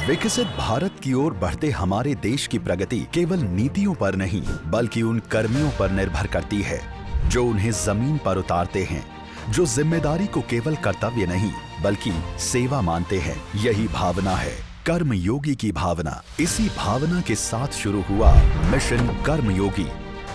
विकसित भारत की ओर बढ़ते हमारे देश की प्रगति केवल नीतियों पर नहीं बल्कि उन कर्मियों पर निर्भर करती है जो उन्हें जमीन पर उतारते हैं, जो जिम्मेदारी को केवल कर्तव्य नहीं बल्कि सेवा मानते हैं। यही भावना है कर्मयोगी की भावना। इसी भावना के साथ शुरू हुआ मिशन कर्मयोगी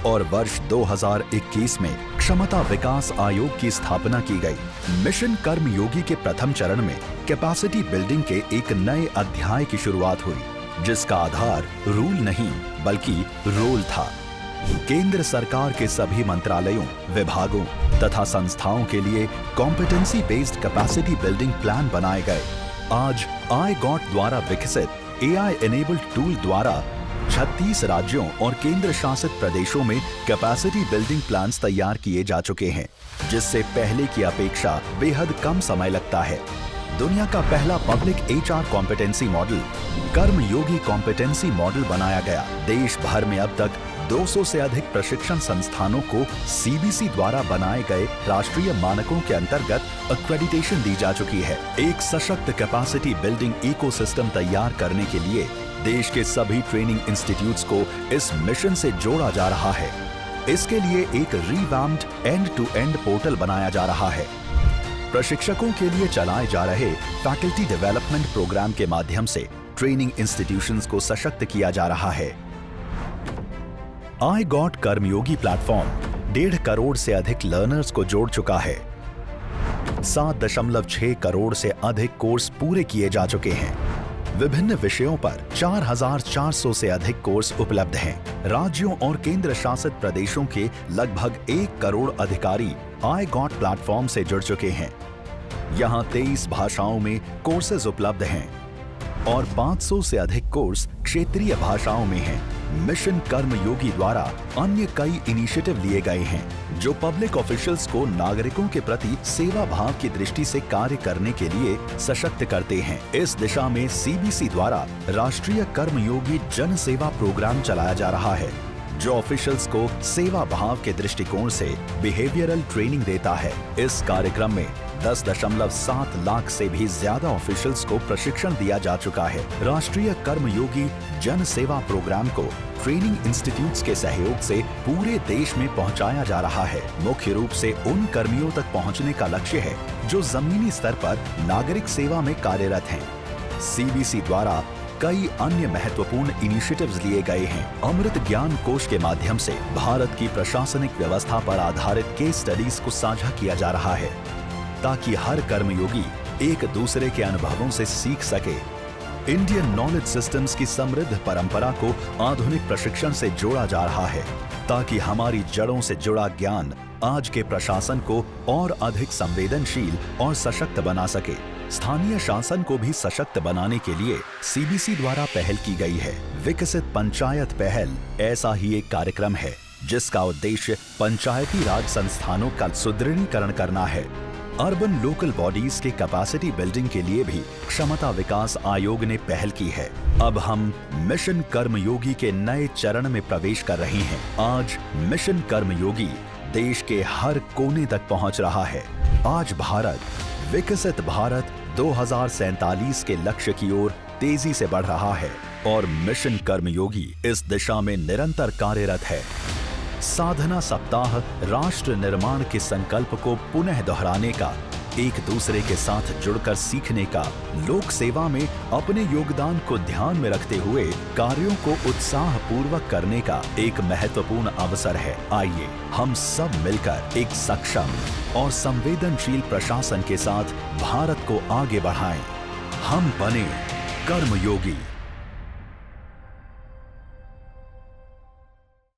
और वर्ष 2021 में क्षमता विकास आयोग की स्थापना की गई। मिशन कर्मयोगी के प्रथम चरण में कैपेसिटी बिल्डिंग के एक नए अध्याय की शुरुआत हुई, जिसका आधार रूल नहीं बल्कि रोल था। केंद्र सरकार के सभी मंत्रालयों, विभागों तथा संस्थाओं के लिए competency based capacity building plan बनाए गए। आज iGOT द्वारा विकसित AI एनेबल्ड टूल द्वारा 36 राज्यों और केंद्र शासित प्रदेशों में कैपेसिटी बिल्डिंग प्लान्स तैयार किए जा चुके हैं, जिससे पहले की अपेक्षा बेहद कम समय लगता है। दुनिया का पहला पब्लिक HR कॉम्पिटेंसी मॉडल कर्मयोगी कॉम्पिटेंसी मॉडल बनाया गया। देश भर में अब तक 200 से अधिक प्रशिक्षण संस्थानों को CBC द्वारा बनाए गए राष्ट्रीय मानकों के अंतर्गत एक्रेडिटेशन दी जा चुकी है। एक सशक्त कैपेसिटी बिल्डिंग इकोसिस्टम तैयार करने के लिए देश के सभी ट्रेनिंग इंस्टीट्यूट्स को इस मिशन से जोड़ा जा रहा है। इसके लिए एक revamped end to end portal बनाया जा रहा है। प्रशिक्षकों के लिए चलाए जा रहे फैकल्टी डेवलपमेंट प्रोग्राम के माध्यम से ट्रेनिंग इंस्टीट्यूशंस को सशक्त किया जा रहा है। iGOT कर्मयोगी प्लेटफॉर्म 1.5 करोड़ से अधिक लर्नर्स को जोड़ चुका है। 7.6 करोड़ से अधिक कोर्स पूरे किए जा चुके हैं। विभिन्न विषयों पर 4,400 से अधिक कोर्स उपलब्ध हैं। राज्यों और केंद्र शासित प्रदेशों के लगभग 1 करोड़ अधिकारी iGOT प्लेटफॉर्म से जुड़ चुके हैं। यहाँ 23 भाषाओं में कोर्सेज उपलब्ध हैं और 500 से अधिक कोर्स क्षेत्रीय भाषाओं में हैं। मिशन कर्मयोगी द्वारा अन्य कई इनिशिएटिव लिए गए हैं जो पब्लिक ऑफिशियल्स को नागरिकों के प्रति सेवा भाव की दृष्टि से कार्य करने के लिए सशक्त करते हैं। इस दिशा में CBC द्वारा राष्ट्रीय कर्मयोगी जन सेवा प्रोग्राम चलाया जा रहा है, जो ऑफिशियल्स को सेवा भाव के दृष्टिकोण से बिहेवियरल ट्रेनिंग देता है। इस कार्यक्रम में 10.7 लाख से भी ज्यादा ऑफिशियल्स को प्रशिक्षण दिया जा चुका है। राष्ट्रीय कर्मयोगी जन सेवा प्रोग्राम को ट्रेनिंग इंस्टीट्यूट्स के सहयोग से पूरे देश में पहुंचाया जा रहा है। मुख्य रूप से उन कर्मियों तक पहुंचने का लक्ष्य है जो जमीनी स्तर पर नागरिक सेवा में कार्यरत हैं। CBC द्वारा कई अन्य महत्वपूर्ण इनिशिएटिव्स लिए गए हैं। अमृत ज्ञान कोश के माध्यम से भारत की प्रशासनिक व्यवस्था पर आधारित केस स्टडीज को साझा किया जा रहा है ताकि हर कर्मयोगी एक दूसरे के अनुभवों से सीख सके। इंडियन नॉलेज सिस्टम्स की समृद्ध परंपरा को आधुनिक प्रशिक्षण से जोड़ा जा रहा है ताकि हमारी जड़ों से जुड़ा ज्ञान आज के प्रशासन को और अधिक संवेदनशील और सशक्त बना सके। स्थानीय शासन को भी सशक्त बनाने के लिए CBC द्वारा पहल की गई है। विकसित पंचायत पहल ऐसा ही एक कार्यक्रम है जिसका उद्देश्य पंचायती राज संस्थानों का सुदृढ़ीकरण करना है। अर्बन लोकल बॉडीज के कैपेसिटी बिल्डिंग के लिए भी क्षमता विकास आयोग ने पहल की है। अब हम मिशन कर्मयोगी के नए चरण में प्रवेश कर रहे हैं। आज मिशन कर्मयोगी देश के हर कोने तक पहुंच रहा है। आज भारत विकसित भारत 2047 के लक्ष्य की ओर तेजी से बढ़ रहा है और मिशन कर्मयोगी इस दिशा में निरंतर कार्यरत है। साधना सप्ताह राष्ट्र निर्माण के संकल्प को पुनः दोहराने का, एक दूसरे के साथ जुड़कर सीखने का, लोक सेवा में अपने योगदान को ध्यान में रखते हुए कार्यों को उत्साह पूर्वक करने का एक महत्वपूर्ण अवसर है। आइए हम सब मिलकर एक सक्षम और संवेदनशील प्रशासन के साथ भारत को आगे बढ़ाएं। हम बने कर्मयोगी।